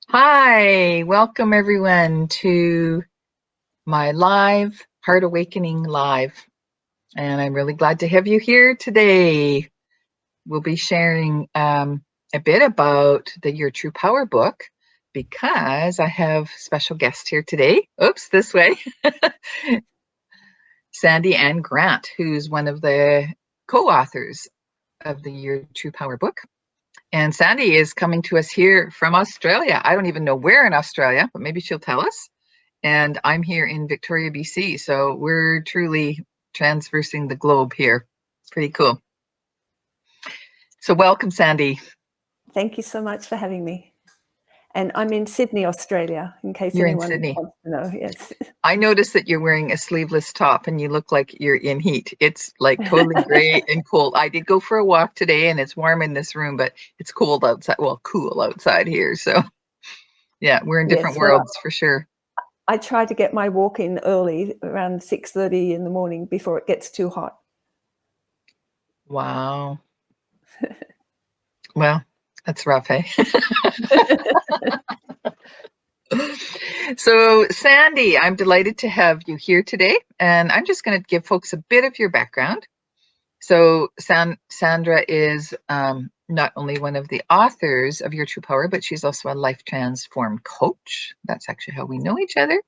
Hi, welcome everyone to my live Heart Awakening Live. And I'm really glad to have you here today. We'll be sharing a bit about the Your True Power book because I have special guest here today. Oops, this way. Sandra Ann Grant, who's one of the co-authors of the Your True Power book. And Sandy is coming to us here from Australia. I don't even know where in Australia, but maybe she'll tell us. And I'm here in Victoria, BC. So we're truly transversing the globe here. Pretty cool. So welcome, Sandy. Thank you so much for having me. And I'm in Sydney, Australia, in case You're in anyone Sydney. wants to know. Yes. I noticed that you're wearing a sleeveless top and you look like you're in heat. It's like totally gray and cold. I did go for a walk today and it's warm in this room, but it's cold outside. Well, cool outside here. So yeah, we're in different Yes. Well, worlds for sure. I try to get my walk in early, around 6:30 in the morning before it gets too hot. Wow. Well, that's rough, eh? So, Sandy, I'm delighted to have you here today, and I'm just going to give folks a bit of your background. So, Sandra is not only one of the authors of Your True Power, but she's also a life transform coach. That's actually how we know each other.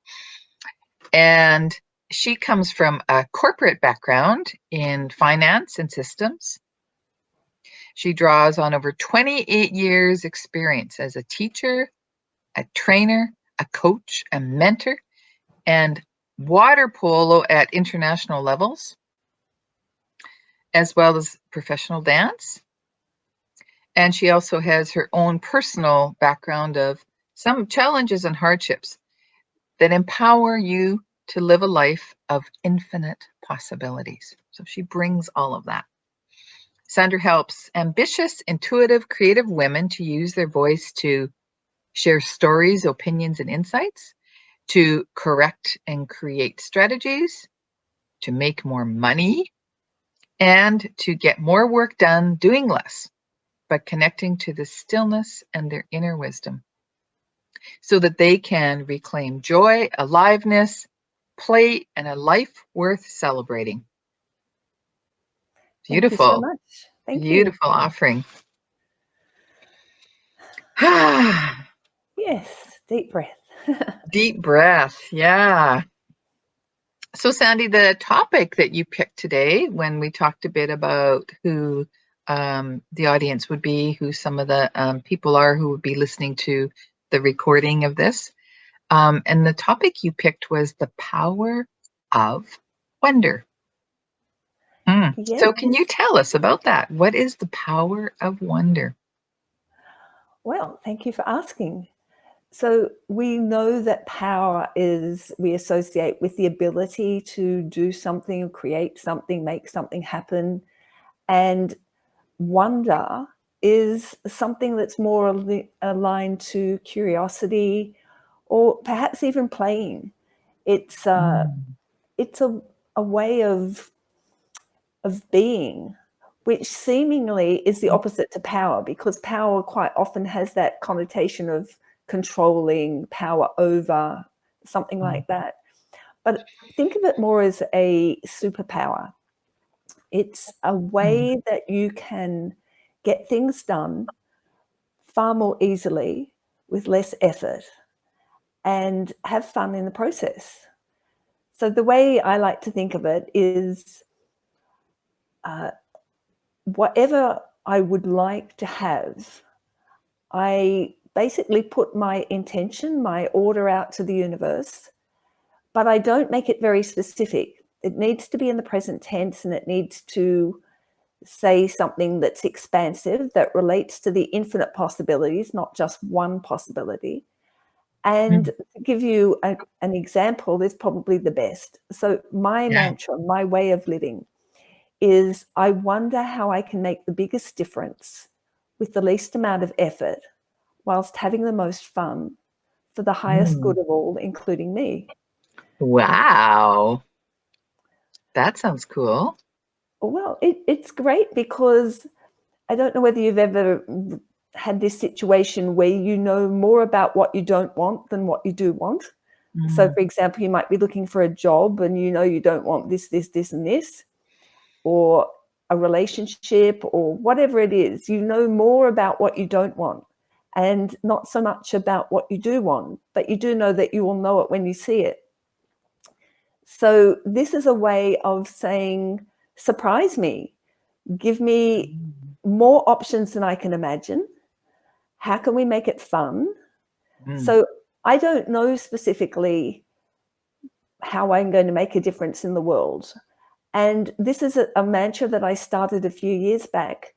And she comes from a corporate background in finance and systems. She draws on over 28 years' experience as a teacher, a trainer, a coach, a mentor, and water polo at international levels, as well as professional dance. And she also has her own personal background of some challenges and hardships that empower you to live a life of infinite possibilities. So she brings all of that. Sandra helps ambitious, intuitive, creative women to use their voice to share stories, opinions, and insights, to correct and create strategies, to make more money, and to get more work done doing less, but connecting to the stillness and their inner wisdom so that they can reclaim joy, aliveness, play, and a life worth celebrating. Thank you so Beautiful, much. Thank you. beautiful offering. Yes. Deep breath. Deep breath. Yeah. So, Sandy, the topic that you picked today, when we talked a bit about who the audience would be, who some of the people are who would be listening to the recording of this, and the topic you picked was the power of wonder. Yes. So, can you tell us about that? What is the power of wonder? Well, thank you for asking. So we know that power is, we associate with the ability to do something, create something, make something happen. And wonder is something that's more aligned to curiosity or perhaps even playing. It's Mm, it's a way of being, which seemingly is the opposite to power, because power quite often has that connotation of controlling, power over, something mm, like that. But think of it more as a superpower. It's a mm, way that you can get things done far more easily with less effort and have fun in the process. So the way I like to think of it is uh, whatever I would like to have, I basically put my intention, my order out to the universe, but I don't make it very specific. It needs to be in the present tense and it needs to say something that's expansive, that relates to the infinite possibilities, not just one possibility. And mm. to give you an example is probably the best. So my Yeah. mantra, my way of living is I wonder how I can make the biggest difference with the least amount of effort whilst having the most fun for the highest Mm. good of all, including me. Wow. That sounds cool. Well, it's great because I don't know whether you've ever had this situation where you know more about what you don't want than what you do want. So, for example, you might be looking for a job and you know you don't want this, this, this, and this, or a relationship or whatever it is. You know more about what you don't want and not so much about what you do want, but you do know that you will know it when you see it. So this is a way of saying, surprise me, give me more options than I can imagine. How can we make it fun? So I don't know specifically how I'm going to make a difference in the world. And this is a mantra that I started a few years back.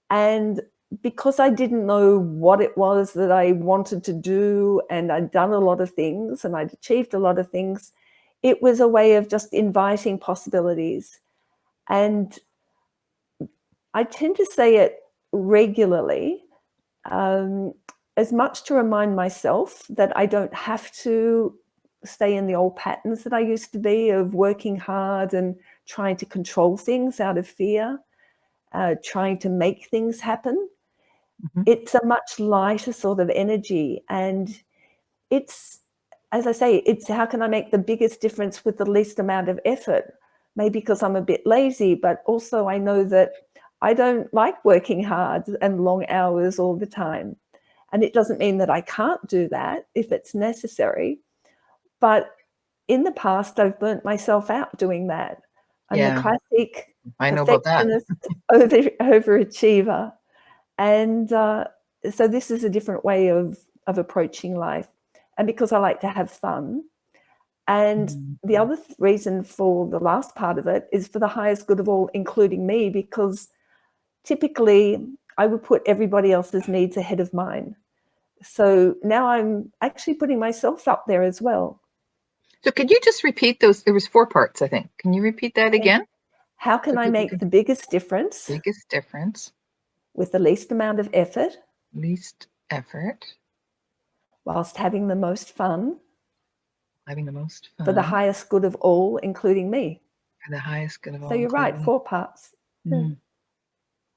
And because I didn't know what it was that I wanted to do, and I'd done a lot of things and I'd achieved a lot of things, it was a way of just inviting possibilities. And I tend to say it regularly, as much to remind myself that I don't have to stay in the old patterns that I used to be of working hard and trying to control things out of fear, trying to make things happen. It's a much lighter sort of energy. And it's, as I say, it's how can I make the biggest difference with the least amount of effort? Maybe because I'm a bit lazy, but also I know that I don't like working hard and long hours all the time. And it doesn't mean that I can't do that if it's necessary. But in the past, I've burnt myself out doing that. I'm the classic I know about that. perfectionist overachiever. And so this is a different way of approaching life. And because I like to have fun. And the other reason for the last part of it is for the highest good of all, including me, because typically I would put everybody else's needs ahead of mine. So now I'm actually putting myself up there as well. So could you just repeat those? There was 4 parts, I think. Can you repeat that again? How can I make the biggest difference? Biggest difference. With the least amount of effort. Least effort. Whilst having the most fun. Having the most fun. For the highest good of all, including me. For the highest good of all. So you're right, 4 parts.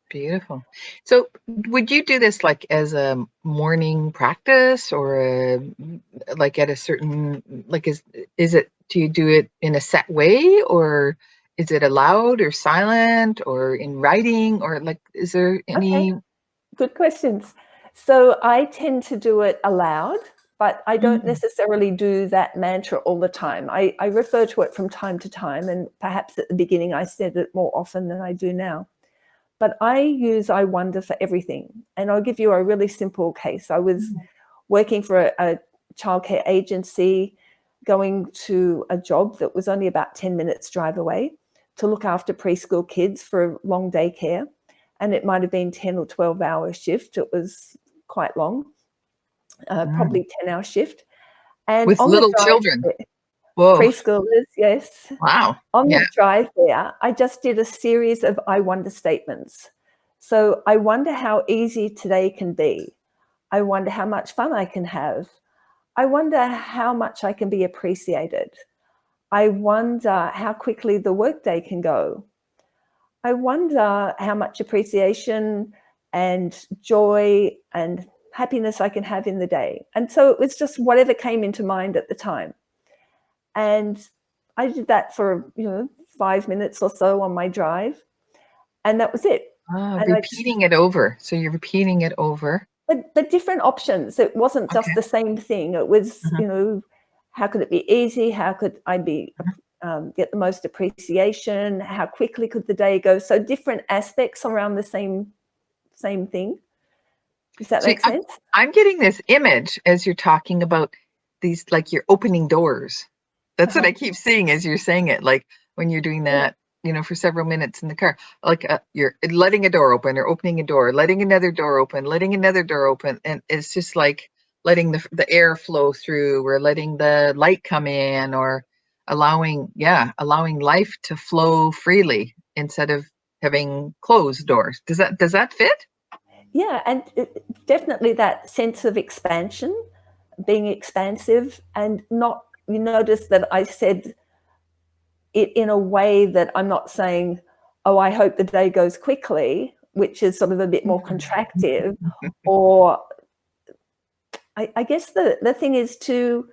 Beautiful. So would you do this like as a morning practice or like at a certain, like is it, do you do it in a set way or is it aloud or silent or in writing or like, is there any? Okay. Good questions. So I tend to do it aloud, but I don't necessarily do that mantra all the time. I refer to it from time to time, and perhaps at the beginning I said it more often than I do now. But I use I wonder for everything. And I'll give you a really simple case. I was working for a childcare agency, going to a job that was only about 10 minutes drive away to look after preschool kids for long daycare. And it might have been 10 or 12-hour shift. It was quite long, probably 10-hour shift. And with on little the drive children. there, Whoa. Preschoolers, yes. Wow. On the drive there, I just did a series of I wonder statements. So I wonder how easy today can be. I wonder how much fun I can have. I wonder how much I can be appreciated. I wonder how quickly the workday can go. I wonder how much appreciation and joy and happiness I can have in the day. And so it was just whatever came into mind at the time. And I did that for, 5 minutes or so on my drive. And that was it. And repeating it over. So you're repeating it over. But different options. It wasn't just the same thing. It was, how could it be easy? How could I be get the most appreciation? How quickly could the day go? So different aspects around the same thing. Does that make sense? I'm getting this image as you're talking about these, like you're opening doors. That's what I keep seeing as you're saying it. Like when you're doing that, for several minutes in the car, like you're letting a door open or opening a door, letting another door open, letting another door open. And it's just like letting the air flow through or letting the light come in or allowing life to flow freely instead of having closed doors. Does that fit? Yeah, and definitely that sense of expansion, being expansive, and not, you notice that I said it in a way that I'm not saying, oh, I hope the day goes quickly. which is sort of a bit more contractive, or I guess the thing is to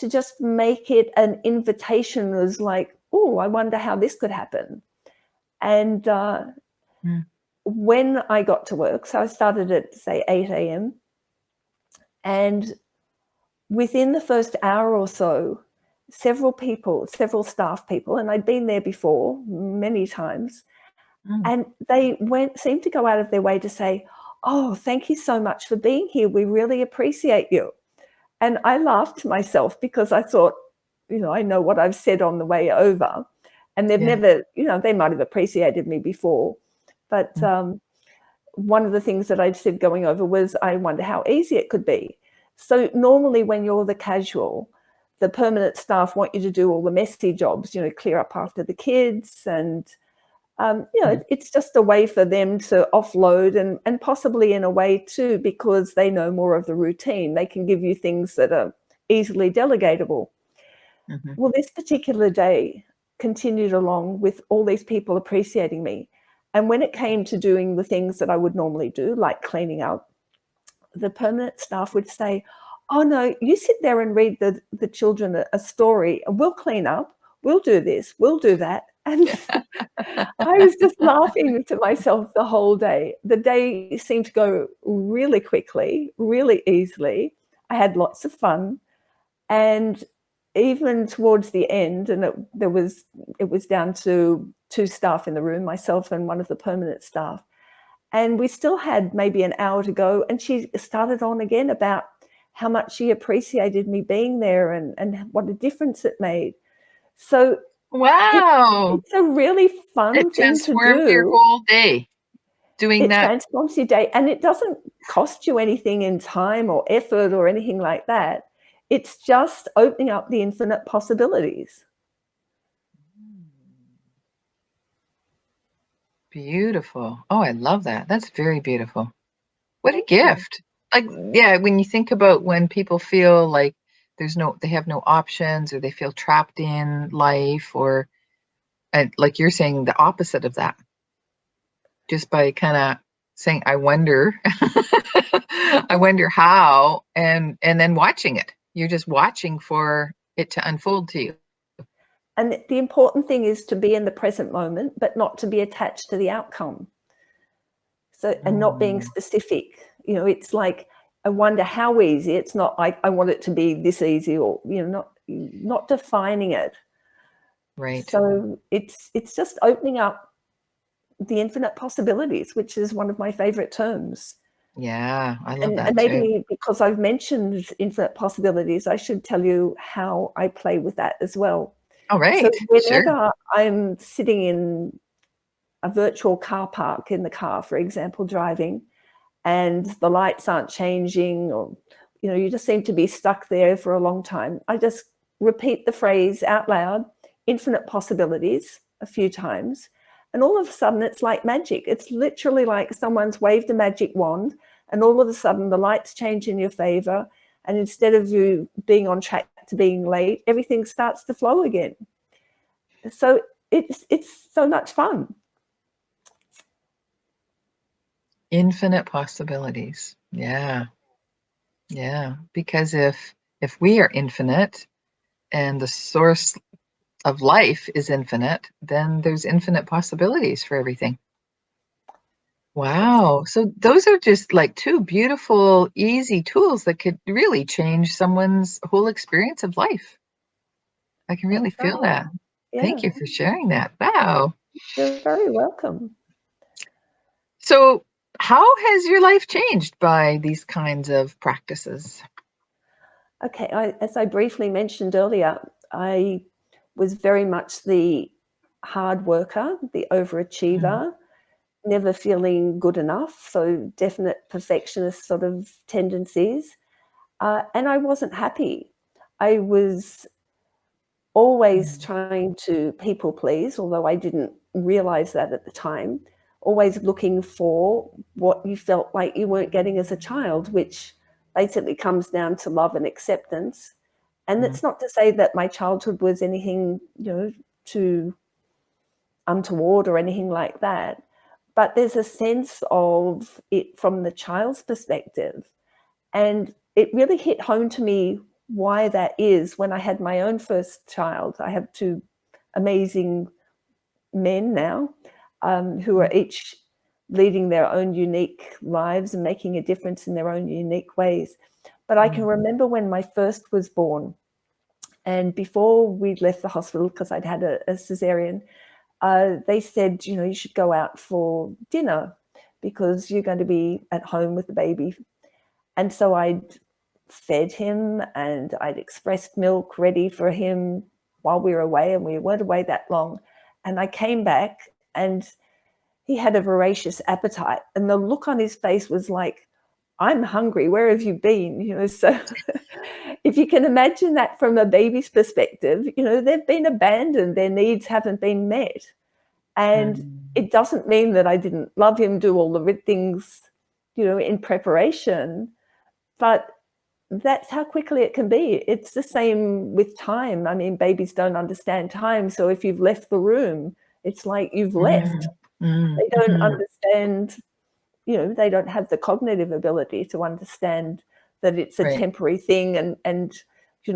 just make it an invitation, as like, oh, I wonder how this could happen. And when I got to work, so I started at, say, 8 a.m. And within the first hour or so, several staff people, and I'd been there before many times, and they seemed to go out of their way to say, oh, thank you so much for being here. We really appreciate you. And I laughed to myself because I thought, I know what I've said on the way over. And they've never, they might have appreciated me before. But one of the things that I'd said going over was, I wonder how easy it could be. So normally when you're the casual, the permanent staff want you to do all the messy jobs, clear up after the kids. And, it's just a way for them to offload, and possibly in a way too, because they know more of the routine. They can give you things that are easily delegatable. Well, this particular day continued along with all these people appreciating me. And when it came to doing the things that I would normally do, like cleaning up, the permanent staff would say, oh, no, you sit there and read the children a story, and we'll clean up, we'll do this, we'll do that. And I was just laughing to myself the whole day. The day seemed to go really quickly, really easily. I had lots of fun. And even towards the end, and it was down to 2 staff in the room, myself and one of the permanent staff. And we still had maybe an hour to go. And she started on again about how much she appreciated me being there and what a difference it made. So wow, it's a really fun thing to transformed your do. whole day doing that. It transforms your day, and it doesn't cost you anything in time or effort or anything like that. It's just opening up the infinite possibilities. Beautiful. Oh, I love that. That's very beautiful. What a Thank you. gift. Like, yeah, when you think about when people feel like they have no options, or they feel trapped in life, or like you're saying, the opposite of that, just by kind of saying, I wonder, I wonder how, and then watching it. You're just watching for it to unfold to you. And the important thing is to be in the present moment, but not to be attached to the outcome. So, and not being specific. It's like, I wonder how easy. It's not like I want it to be this easy, or not defining it. Right. So it's just opening up the infinite possibilities, which is one of my favorite terms. Yeah, I love And that too. maybe because I've mentioned infinite possibilities, I should tell you how I play with that as well. All So right. Sure. whenever I'm sitting in a virtual car park in the car, for example, driving, and the lights aren't changing, or you just seem to be stuck there for a long time, I just repeat the phrase out loud, infinite possibilities, a few times, and all of a sudden it's like magic. It's literally like someone's waved a magic wand, and all of a sudden the lights change in your favor, and instead of you being on track to being late, everything starts to flow again. So it's so much fun. Infinite possibilities. Yeah. Yeah. Because if we are infinite, and the source of life is infinite, then there's infinite possibilities for everything. Yes. Wow. So those are just like 2 beautiful, easy tools that could really change someone's whole experience of life. I can really That's feel right. that. Thank Yeah, you for sharing that. Wow. you're very welcome. So, how has your life changed by these kinds of practices? Okay, as I briefly mentioned earlier, I was very much the hard worker, the Mm, overachiever, never feeling good enough, so definite perfectionist sort of tendencies. And I wasn't happy. I was always mm, trying to people please, although I didn't realize that at the time, always looking for what you felt like you weren't getting as a child, which basically comes down to love and acceptance. And mm, it's not to say that my childhood was anything, too untoward or anything like that. but there's a sense of it from the child's perspective. And it really hit home to me why that is. When I had my own first child, I have two amazing men now, who are each leading their own unique lives and making a difference in their own unique ways. But I can remember when my first was born, and before we left the hospital, because I'd had a cesarean, they said, you know, you should go out for dinner because you're going to be at home with the baby. And so I'd fed him and I'd expressed milk ready for him while we were away, and we weren't away that long. And I came back and he had a voracious appetite, and the look on his face was like, I'm hungry, where have you been? You know, so if you can imagine that from a baby's perspective, you know, they've been abandoned, their needs haven't been met. And it doesn't mean that I didn't love him, do all the things, you know, in preparation, but that's how quickly it can be. It's the same with time. I mean, babies don't understand time. So if you've left the room, it's like you've left. They don't understand, you know, they don't have the cognitive ability to understand that it's a Right. temporary thing. And you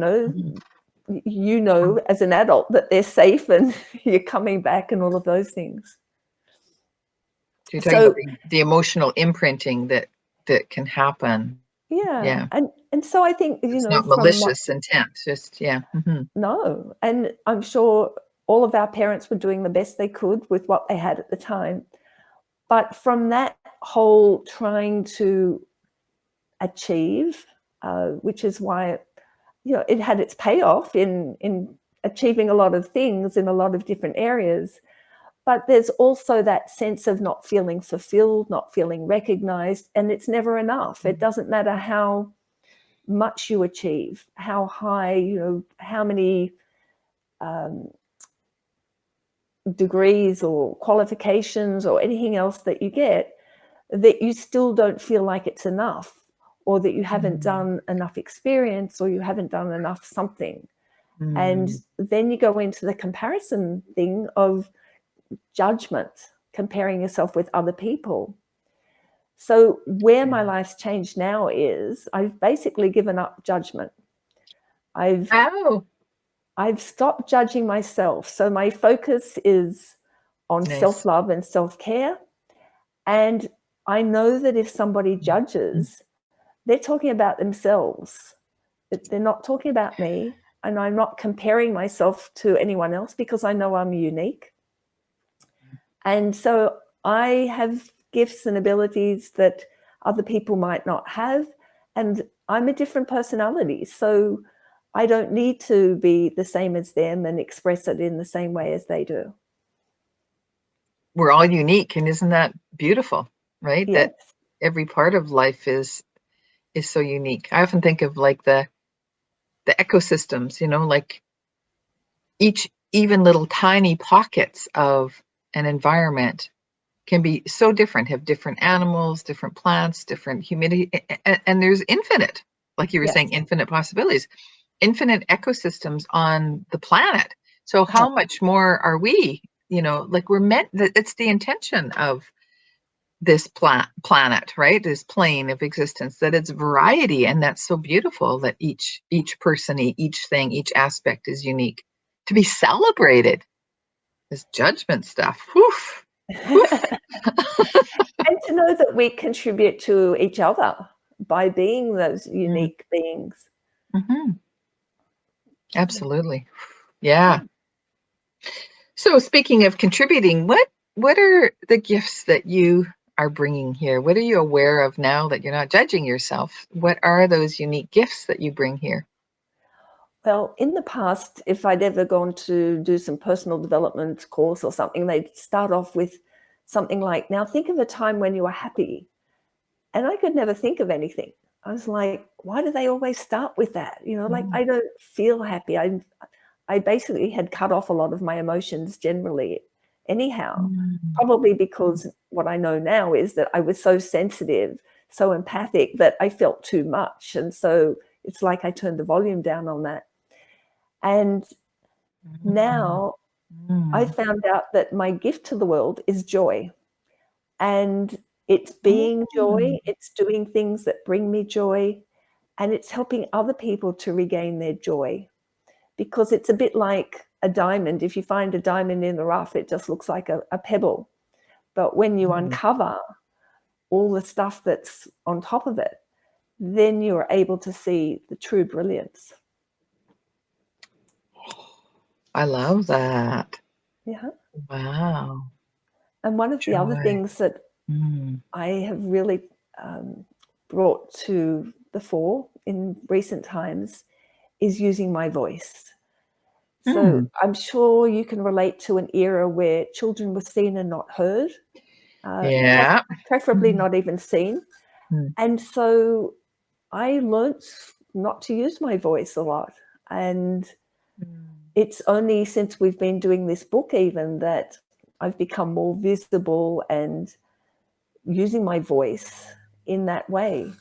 know, as an adult that they're safe and you're coming back and all of those things. So you're talking about the emotional imprinting that can happen. Yeah. Yeah. And so I think, you It's know, not from malicious intent, just, yeah. no. And I'm sure all of our parents were doing the best they could with what they had at the time. But from that whole trying to achieve, which is why, you know, it had its payoff in achieving a lot of things in a lot of different areas. But there's also that sense of not feeling fulfilled, not feeling recognized, and it's never enough. It doesn't matter how much you achieve, how high, you know, how many degrees or qualifications or anything else that you get, that you still don't feel like it's enough, or that you haven't done enough experience, or you haven't done enough something. And then you go into the comparison thing of judgment, comparing yourself with other people. So where my life's changed now is I've basically given up judgment. Oh, I've stopped judging myself. So my focus is on nice. self-love and self-care. And I know that if somebody judges, they're talking about themselves. They're not talking about me. And I'm not comparing myself to anyone else because I know I'm unique. And so I have gifts and abilities that other people might not have. And I'm a different personality. So I don't need to be the same as them and express it in the same way as they do. We're all unique, and isn't that beautiful, right? Yes. That every part of life is so unique. I often think of like the ecosystems, you know, like each even little tiny pockets of an environment can be so different, have different animals, different plants, different humidity, and there's infinite, like you were Yes. saying, infinite possibilities, infinite ecosystems on the planet. So Right. how much more are we, you know, like we're meant that it's the intention of this planet, right? This plane of existence, that it's variety, and that's so beautiful that each person, each thing, each aspect is unique. To be celebrated, this judgment stuff. Woof, woof. And to know that we contribute to each other by being those unique beings. Mm-hmm. Absolutely. Yeah. So speaking of contributing, what are the gifts that you are bringing here? What are you aware of now that you're not judging yourself? What are those unique gifts that you bring here? Well, in the past, if I'd ever gone to do some personal development course or something, they'd start off with something like, now think of a time when you were happy. And I could never think of anything. I was like, why do they always start with that? You know, like Mm, I don't feel happy. I basically had cut off a lot of my emotions generally anyhow, mm, probably because what I know now is that I was so sensitive, so empathic that I felt too much. And so it's like I turned the volume down on that. And mm, now I mm. found out that my gift to the world is joy. And it's being joy, it's doing things that bring me joy, and it's helping other people to regain their joy. Because it's a bit like a diamond. If you find a diamond in the rough, it just looks like a pebble. But when you uncover all the stuff that's on top of it, then you're able to see the true brilliance. I love that. Yeah. Wow. And one of the other Joy. things that I have really brought to the fore in recent times is using my voice. So I'm sure you can relate to an era where children were seen and not heard, Yeah. preferably not even seen. And so I learnt not to use my voice a lot. And it's only since we've been doing this book even that I've become more visible and using my voice in that way.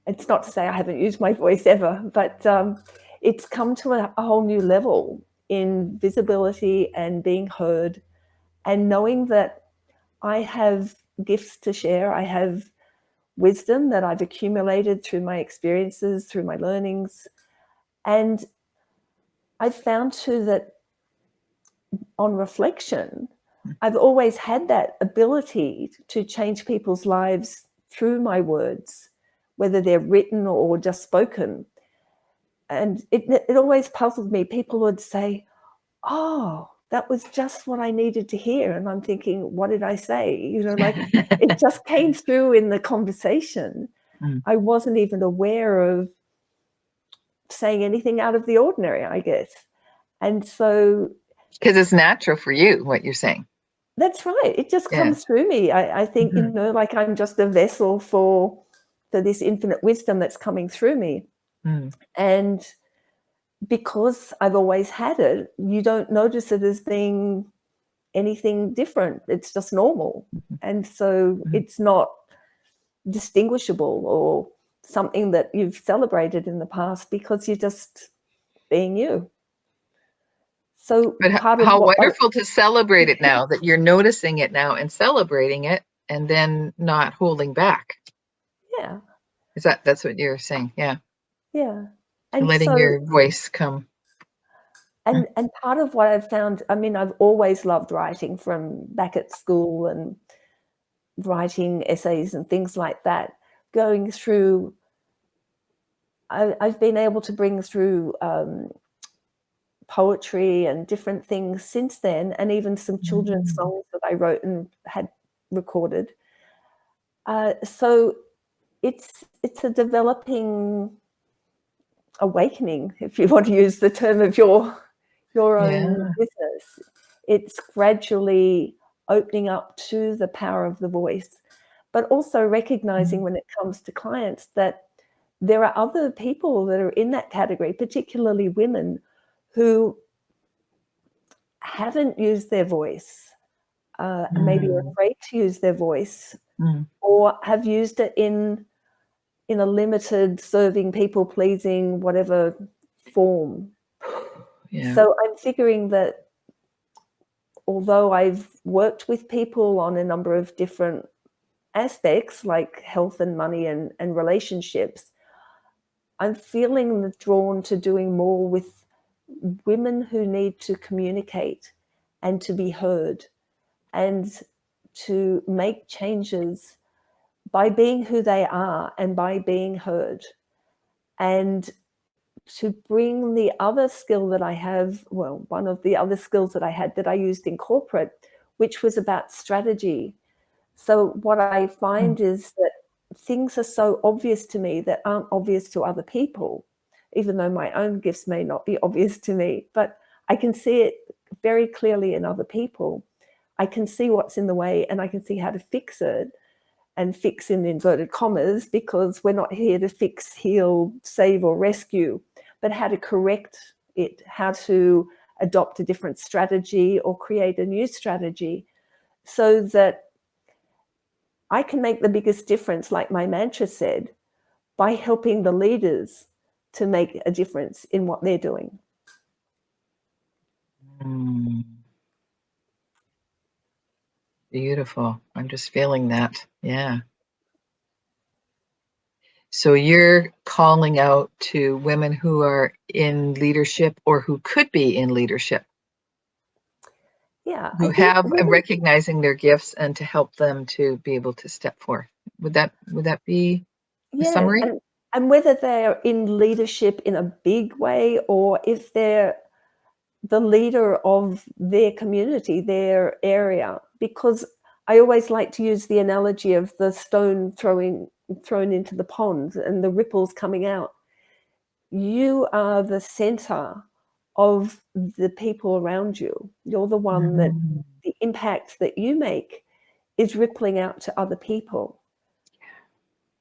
It's not to say I haven't used my voice ever, but it's come to a whole new level in visibility and being heard, and knowing that I have gifts to share. I have wisdom that I've accumulated through my experiences, through my learnings. And I've found too that on reflection, I've always had that ability to change people's lives through my words, whether they're written or just spoken. And it always puzzled me. People would say, oh, that was just what I needed to hear. And I'm thinking, what did I say? You know, like it just came through in the conversation. I wasn't even aware of saying anything out of the ordinary, I guess. And so, because it's natural for you, what you're saying. that's right. It just Yeah. comes through me. I think, you know, like I'm just a vessel for this infinite wisdom that's coming through me. And because I've always had it, you don't notice it as being anything different. It's just normal. And so it's not distinguishable or something that you've celebrated in the past, because you're just being you. So But part of how what wonderful to celebrate it now, that you're noticing it now and celebrating it, and then not holding back. Yeah. That's what you're saying? Yeah. Yeah. And Letting so, your voice come. and part of what I've found, I mean, I've always loved writing from back at school, and writing essays and things like that. Going through, I've been able to bring through poetry and different things since then, and even some children's songs that I wrote and had recorded. So it's a developing awakening, if you want to use the term of your own business. It's gradually opening up to the power of the voice, but also recognizing when it comes to clients that there are other people that are in that category, particularly women, who haven't used their voice, maybe are afraid to use their voice, or have used it in a limited, serving, people pleasing, whatever form. Yeah. So I'm figuring that although I've worked with people on a number of different aspects like health and money and relationships, I'm feeling drawn to doing more with women who need to communicate and to be heard and to make changes by being who they are and by being heard, and to bring the other skill that I have, well, one of the other skills that I had that I used in corporate, which was about strategy. So what I find is that things are so obvious to me that aren't obvious to other people, even though my own gifts may not be obvious to me, but I can see it very clearly in other people. I can see what's in the way, and I can see how to fix it, and fix in inverted commas, because we're not here to fix, heal, save, or rescue, but how to correct it, how to adopt a different strategy or create a new strategy so that I can make the biggest difference, like my mantra said, by helping the leaders to make a difference in what they're doing. Beautiful. I'm just feeling that. Yeah. So you're calling out to women who are in leadership or who could be in leadership, Yeah, who I think have and women, recognizing their gifts and to help them to be able to step forth. Would that be a yeah, summary? and whether they're in leadership in a big way or if they're the leader of their community, their area, because I always like to use the analogy of the stone thrown into the pond and the ripples coming out. You are the center of the people around you. You're the one that Mhm. the impact that you make is rippling out to other people.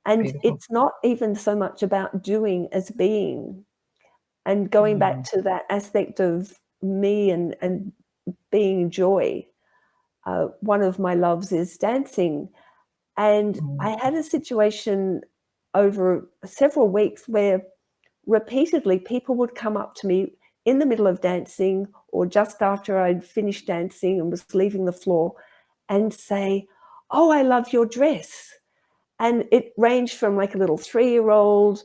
And Beautiful. it's not even so much about doing as being. And going back Mm, to that aspect of me and being joy, one of my loves is dancing. And mm, I had a situation over several weeks where repeatedly people would come up to me in the middle of dancing or just after I'd finished dancing and was leaving the floor and say, "Oh, I love your dress." And it ranged from like a little 3-year-old,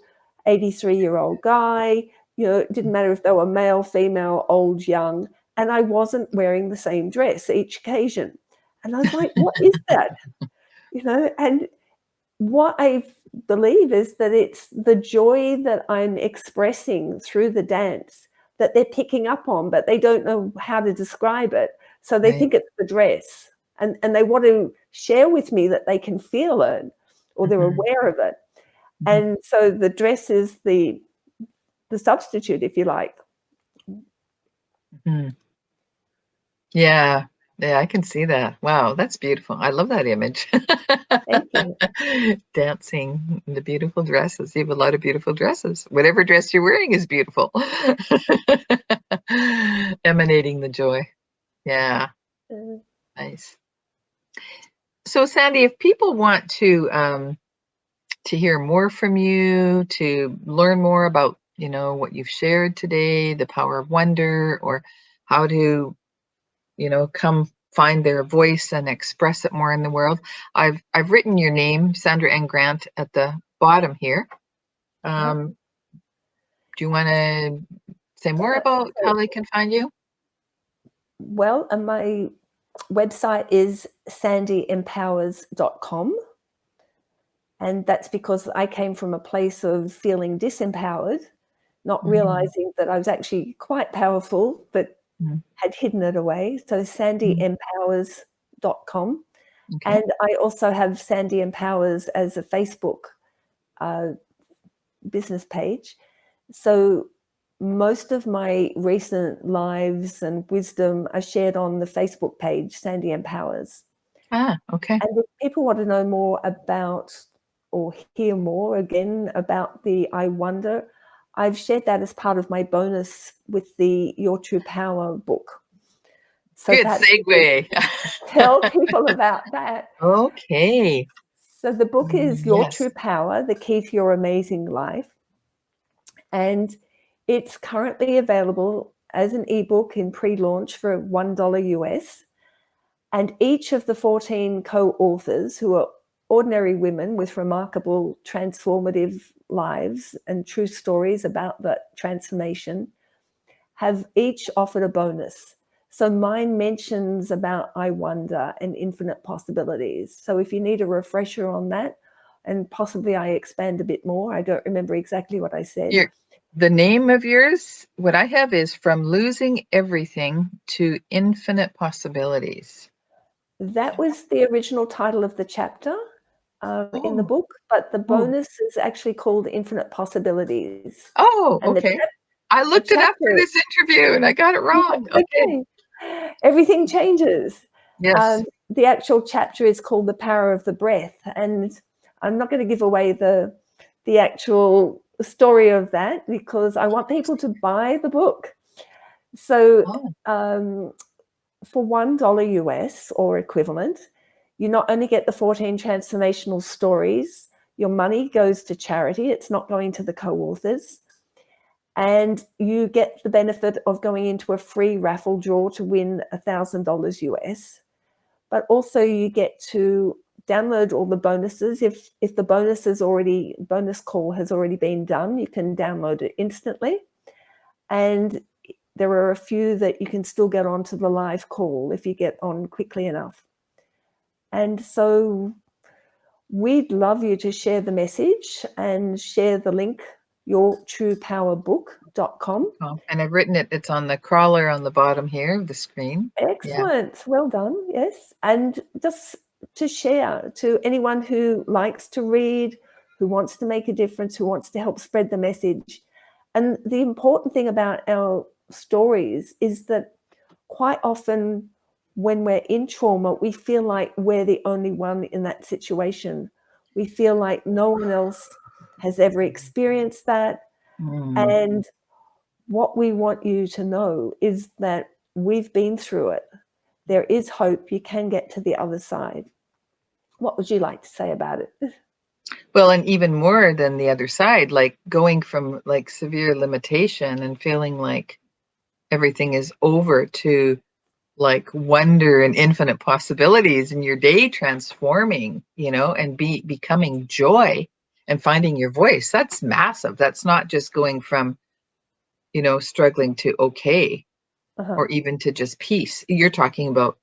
83-year-old guy, it didn't matter if they were male, female, old, young. And I wasn't wearing the same dress each occasion. And I was like, what is that? And what I believe is that it's the joy that I'm expressing through the dance that they're picking up on, but they don't know how to describe it. So they right. think it's the dress and they want to share with me that they can feel it or they're Mhm, aware of it. mhm, And so the dress is the substitute, if you like. mhm. Yeah. Yeah, I can see that. Wow, that's beautiful. I love that image. Thank you. Dancing, the beautiful dresses. You have a lot of beautiful dresses. Whatever dress you're wearing is beautiful. Emanating the joy. Yeah, Uh, nice. So, Sandy, if people want to hear more from you, to learn more about, what you've shared today, the power of wonder, or how to come find their voice and express it more in the world. I've written your name, Sandra Ann Grant, at the bottom here. uh, Do you want to say more yeah. about So, how they can find you? well, and my website is sandyempowers.com. And that's because I came from a place of feeling disempowered, not Mhm, realizing that I was actually quite powerful, but mhm, had hidden it away. So mhm. sandyempowers.com. Okay. And I also have Sandy Empowers as a Facebook uh, business page. So most of my recent lives and wisdom are shared on the Facebook page, Sandy Empowers. Ah, okay. And if people want to know more about or hear more again about the I Wonder, I've shared that as part of my bonus with the Your True Power book. So Good perhaps you could segue. tell people about that. Okay. So the book is Your Yes. True Power, The Key to Your Amazing Life. And it's currently available as an ebook in pre-launch for $1 US. And each of the 14 co-authors, who are ordinary women with remarkable transformative lives and true stories about that transformation, have each offered a bonus. So mine mentions about I Wonder and infinite possibilities. So if you need a refresher on that, and possibly I expand a bit more, I don't remember exactly what I said. Your the name of yours, what I have is From Losing Everything to Infinite Possibilities. That was the original title of the chapter in the Oh, book, but the oh, bonus is actually called Infinite Possibilities. oh, And okay. I the looked it up for chapter, this interview and I got it wrong. Okay. okay, everything changes. Yes. The actual chapter is called The Power of the Breath. And I'm not going to give away the actual story of that because I want people to buy the book. So Oh, um, for $1 US or equivalent, you not only get the 14 transformational stories, your money goes to charity, it's not going to the co-authors, and you get the benefit of going into a free raffle draw to win $1,000 US. but also you get to download all the bonuses. If the bonus call has already been done, you can download it instantly. And there are a few that you can still get onto the live call if you get on quickly enough. And so we'd love you to share the message and share the link, yourtruepowerbook.com. And I've written it. It's on the crawler on the bottom here of the screen. Excellent. Yeah. Well done. Yes. And just to share to anyone who likes to read, who wants to make a difference, who wants to help spread the message. And the important thing about our stories is that quite often when we're in trauma, we feel like we're the only one in that situation. We feel like no one else has ever experienced that. And what we want you to know is that we've been through it. There is hope. You can get to the other side. What would you like to say about it? Well, and even more than the other side, like going from like severe limitation and feeling like everything is over to like wonder and infinite possibilities, in your day transforming, and becoming joy and finding your voice. That's massive. That's not just going from, struggling to okay, or even to just peace. You're talking about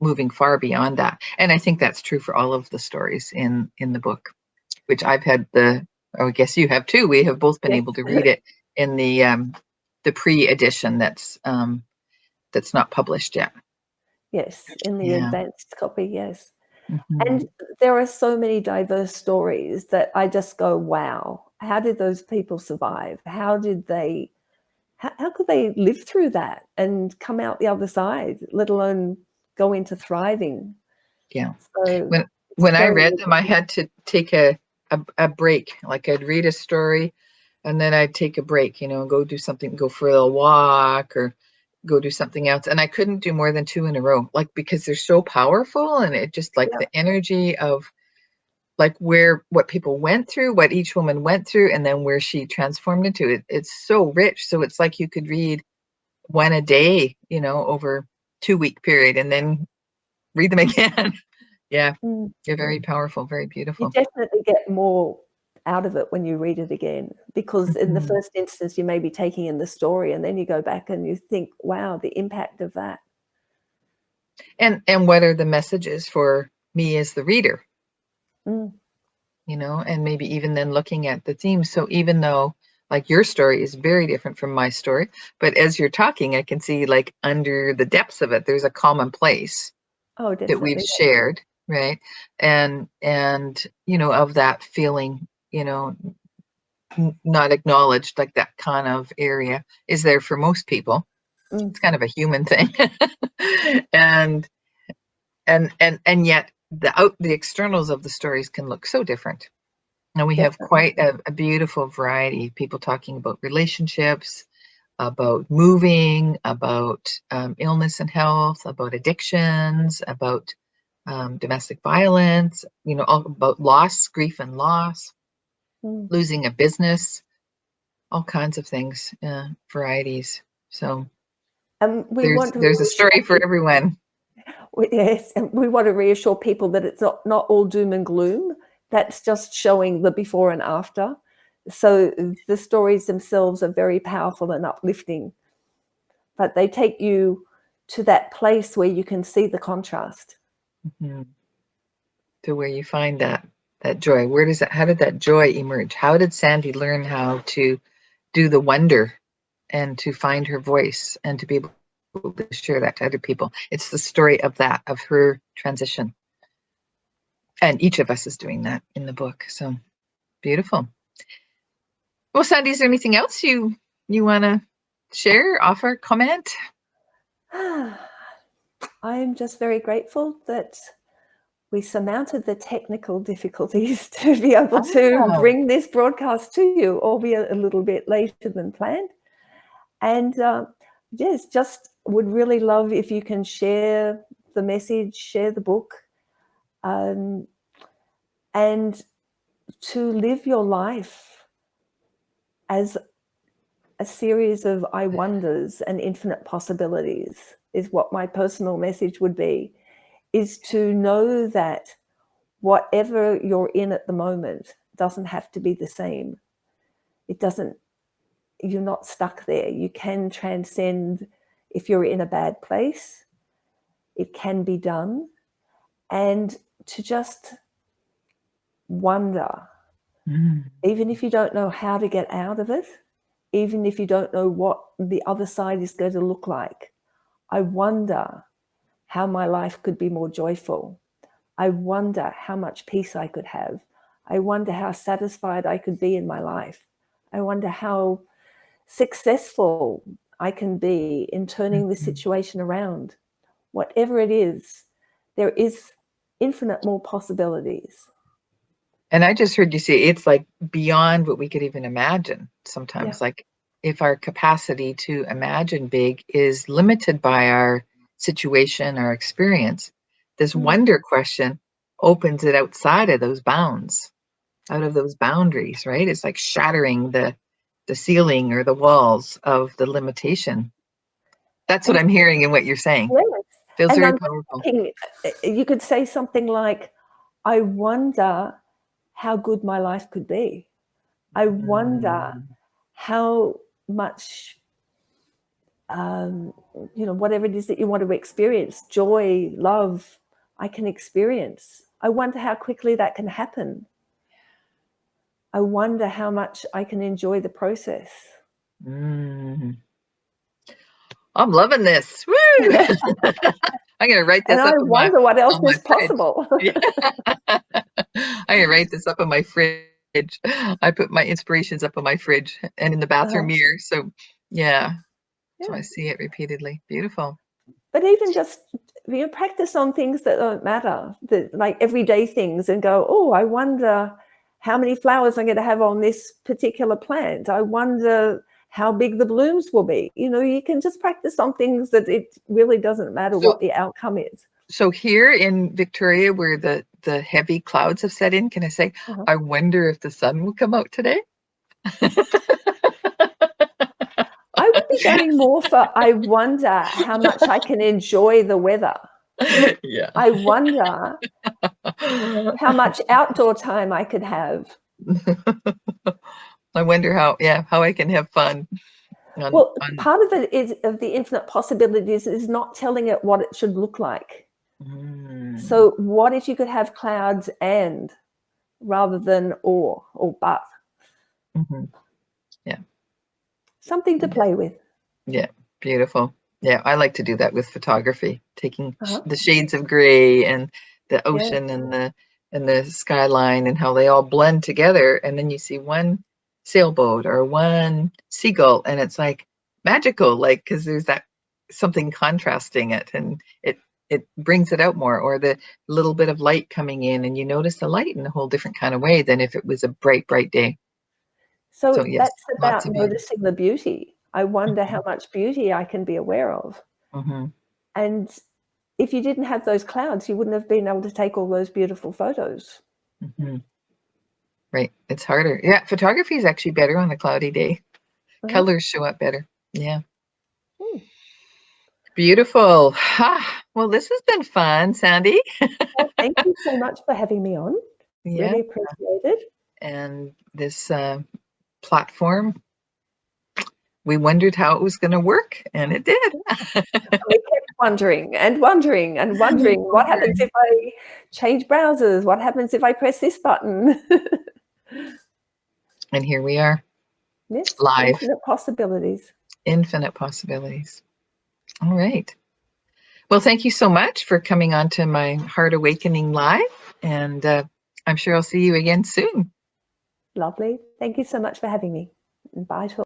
moving far beyond that. And I think that's true for all of the stories in the book, which I've had I guess you have too. We have both been able to read it in the pre-edition that's not published yet. Yes, in the advanced copy, yes. Mm-hmm. And there are so many diverse stories that I just go, wow, how did those people survive? How could they live through that and come out the other side, let alone go into thriving? Yeah. So when I read them, I had to take a break. Like I'd read a story and then I'd take a break, and go do something, go for a little walk or go do something else. And I couldn't do more than 2 in a row, like, because they're so powerful, and it just like the energy of like what people went through, what each woman went through, and then where she transformed into it. It's so rich. So it's like you could read one a day, over 2-week period, and then read them again. Yeah. They're very powerful, very beautiful. You definitely get more out of it when you read it again, because in the first instance, you may be taking in the story and then you go back and you think, wow, the impact of that. And what are the messages for me as the reader? And maybe even then looking at the themes. So even though like your story is very different from my story, but as you're talking, I can see like under the depths of it, there's a common place that we've shared, right? And of that feeling, not acknowledged, like that kind of area is there for most people. It's kind of a human thing. and yet the externals of the stories can look so different. And we have quite a beautiful variety of people talking about relationships, about moving, about illness and health, about addictions, about domestic violence, all about loss, grief and loss, losing a business, all kinds of things, varieties. So there's a story for everyone. Yes, and we want to reassure people that it's not all doom and gloom. That's just showing the before and after. So the stories themselves are very powerful and uplifting, but they take you to that place where you can see the contrast. To where you find that joy. How did that joy emerge? How did Sandy learn how to do the wonder and to find her voice and to be able to share that to other people? It's the story of her transition. And each of us is doing that in the book. So beautiful. Well, Sandy, is there anything else you want to share, offer, comment? I am just very grateful that we surmounted the technical difficulties to be able to bring this broadcast to you, albeit a little bit later than planned. And yes, just would really love if you can share the message, share the book, and to live your life as a series of I wonders and infinite possibilities is what my personal message would be. is to know that whatever you're in at the moment doesn't have to be the same. It doesn't, you're not stuck there. You can transcend if you're in a bad place. It can be done. And to just wonder, even if you don't know how to get out of it, even if you don't know what the other side is going to look like, I wonder how my life could be more joyful. I wonder how much peace I could have. I wonder how satisfied I could be in my life. I wonder how successful I can be in turning the situation around. Whatever it is, there is infinite more possibilities. And I just heard you say it's like beyond what we could even imagine sometimes. Yeah. Like if our capacity to imagine big is limited by our situation, our experience, this wonder question opens it outside of those bounds, out of those boundaries, right? It's like shattering the ceiling or the walls of the limitation. That's what And I'm hearing in what you're saying. yes. Feels And very I'm powerful. thinking, you could say something like, I wonder how good my life could be. I wonder how much, whatever it is that you want to experience, joy, love, I can experience. I wonder how quickly that can happen. I wonder how much I can enjoy the process. Mm. I'm loving this. Woo! I'm going to write And this I up wonder what else on my is fridge. possible. Yeah. I'm going to write this up on my fridge. I put my inspirations up on my fridge and in the bathroom mirror. So, yeah. So I Yeah. see it repeatedly. Beautiful. But even just practice on things that don't matter, like everyday things, and go, oh, I wonder how many flowers I'm going to have on this particular plant. I wonder how big the blooms will be. You can just practice on things that it really doesn't matter what the outcome is. So here in Victoria, where the heavy clouds have set in, can I say, I wonder if the sun will come out today? I would be going more for, I wonder how much I can enjoy the weather. Yeah. I wonder how much outdoor time I could have. I wonder how I can have fun. Well, part of it is of the infinite possibilities is not telling it what it should look like. So what if you could have clouds and rather than or but? Yeah. Something to play with. Yeah. Beautiful. Yeah, I like to do that with photography, taking the shades of gray and the ocean and the skyline and how they all blend together, and then you see one sailboat or one seagull, and it's like magical, like because there's that something contrasting it, and it brings it out more, or the little bit of light coming in, and you notice the light in a whole different kind of way than if it was a bright day. So So yes, that's lots about of beauty. noticing the beauty. I wonder how much beauty I can be aware of. Mm-hmm. And if you didn't have those clouds, you wouldn't have been able to take all those beautiful photos. Mm-hmm. Right. It's harder. Yeah, photography is actually better on a cloudy day. Colors show up better. Yeah. Beautiful. Well, this has been fun, Sandy. Well, thank you so much for having me on. Yeah. Really appreciate it. And this platform, we wondered how it was going to work, and it did. We kept wondering and wondering and wondering what happens if I change browsers? What happens if I press this button? And here we are, Yes, live. infinite possibilities. Infinite possibilities. All right. Well, thank you so much for coming on to my Heart Awakening Live, and I'm sure I'll see you again soon. Lovely. Thank you so much for having me. And bye to